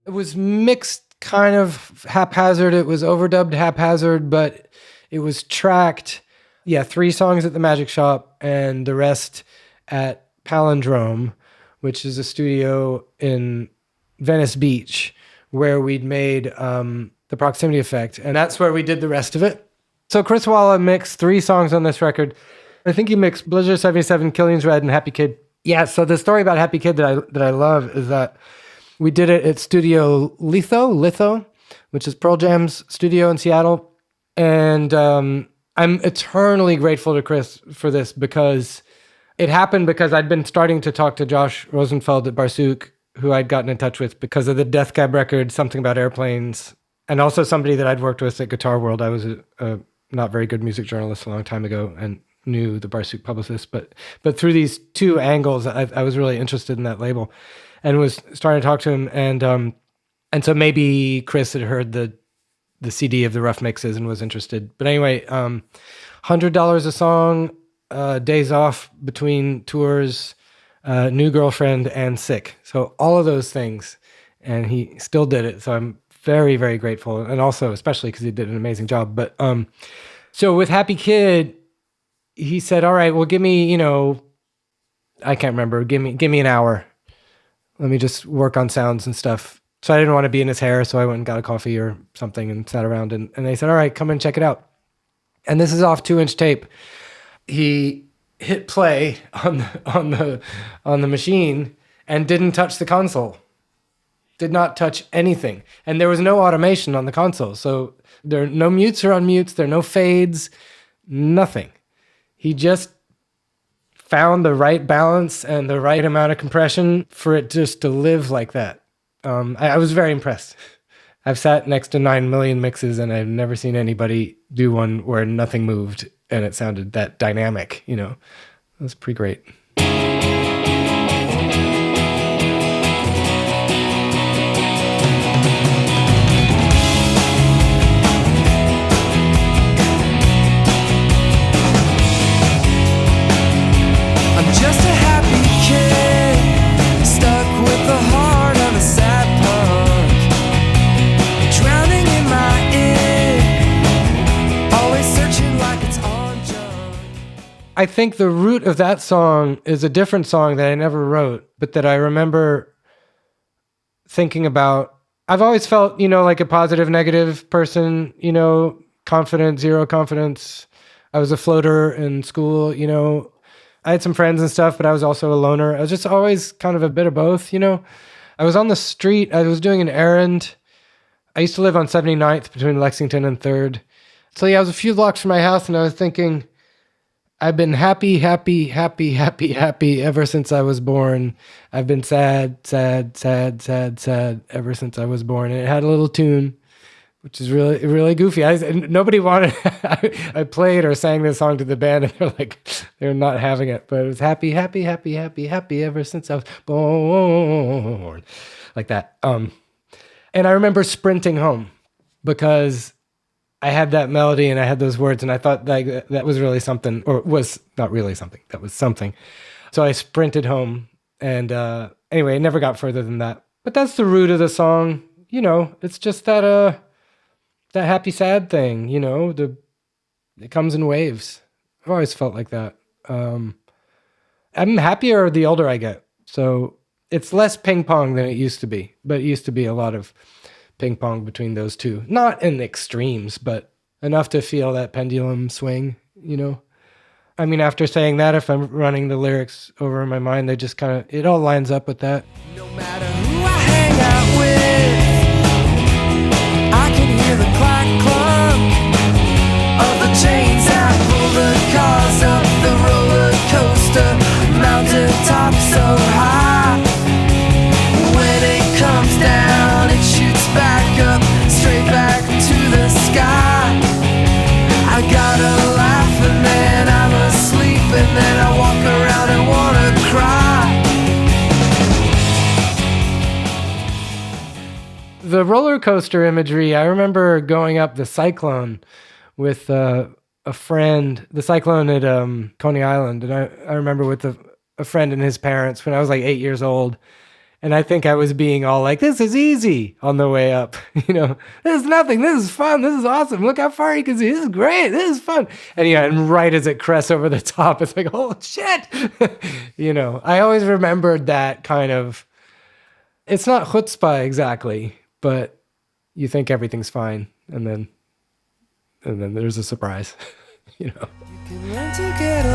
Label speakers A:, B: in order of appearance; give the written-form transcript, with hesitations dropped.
A: It was mixed kind of haphazard. It was overdubbed haphazard, but it was tracked. Yeah, 3 songs at the Magic Shop and the rest at Palindrome, which is a studio in Venice Beach where we'd made The Proximity Effect. And that's where we did the rest of it. So Chris Walla mixed 3 songs on this record. I think he mixed Blizzard 77, Killing's Red, and Happy Kid. Yeah, so the story about Happy Kid that I love is that we did it at Studio Litho, which is Pearl Jam's studio in Seattle. And I'm eternally grateful to Chris for this because it happened because I'd been starting to talk to Josh Rosenfeld at Barsuk, who I'd gotten in touch with because of the Death Cab record, Something About Airplanes, and also somebody that I'd worked with at Guitar World. I was a not very good music journalist a long time ago and knew the Barsuk publicist, but through these 2 angles, I was really interested in that label and was starting to talk to him. And so maybe Chris had heard the CD of the rough mixes and was interested. But anyway, $100 a song, days off between tours, new girlfriend, and sick. So all of those things. And he still did it. So I'm very, very grateful. And also, especially because he did an amazing job. But so with Happy Kid, he said, all right, well, give me, I can't remember. Give me an hour. Let me just work on sounds and stuff. So I didn't want to be in his hair, so I went and got a coffee or something and sat around. And they said, all right, come and check it out. And this is off 2-inch tape. He hit play on the machine and didn't touch the console. Did not touch anything. And there was no automation on the console. So there are no mutes or unmutes. There are no fades, nothing. He just found the right balance and the right amount of compression for it just to live like that. I was very impressed. I've sat next to 9 million mixes and I've never seen anybody do one where nothing moved and it sounded that dynamic, It was pretty great. I think the root of that song is a different song that I never wrote, but that I remember thinking about. I've always felt, like a positive, negative person, confident, zero confidence. I was a floater in school, I had some friends and stuff, but I was also a loner. I was just always kind of a bit of both, I was on the street. I was doing an errand. I used to live on 79th between Lexington and 3rd. So yeah, I was a few blocks from my house and I was thinking, I've been happy ever since I was born. I've been sad ever since I was born. And it had a little tune, which is really, really goofy. Nobody wanted, I played or sang this song to the band and they're not having it, but it was happy ever since I was born. Like that. And I remember sprinting home because I had that melody and I had those words and I thought that was really something, or was not really something, that was something. So I sprinted home and anyway, it never got further than that. But that's the root of the song. It's just that happy sad thing, it comes in waves. I've always felt like that. I'm happier the older I get. So it's less ping pong than it used to be, but it used to be a lot of ping pong between those two. Not in extremes, but enough to feel that pendulum swing, I mean, after saying that, if I'm running the lyrics over in my mind, they just kind of, it all lines up with that.
B: No matter who I hang out with, I can hear the clack clunk of the chains that pull the cars up the roller coaster, mountain top so high. When it comes down, it shoots back up, straight back to the sky. I gotta laugh and then I'm asleep and then I walk around and wanna cry.
A: The roller coaster imagery, I remember going up the Cyclone with a friend, the Cyclone at Coney Island, and I remember with a friend and his parents when I was like 8 years old, And I think I was being all like, this is easy on the way up. This is nothing. This is fun. This is awesome. Look how far you can see. This is great. This is fun. And right as it crests over the top, it's like, oh shit. I always remembered that kind of, it's not chutzpah exactly, but you think everything's fine. And then there's a surprise,
B: You can learn to get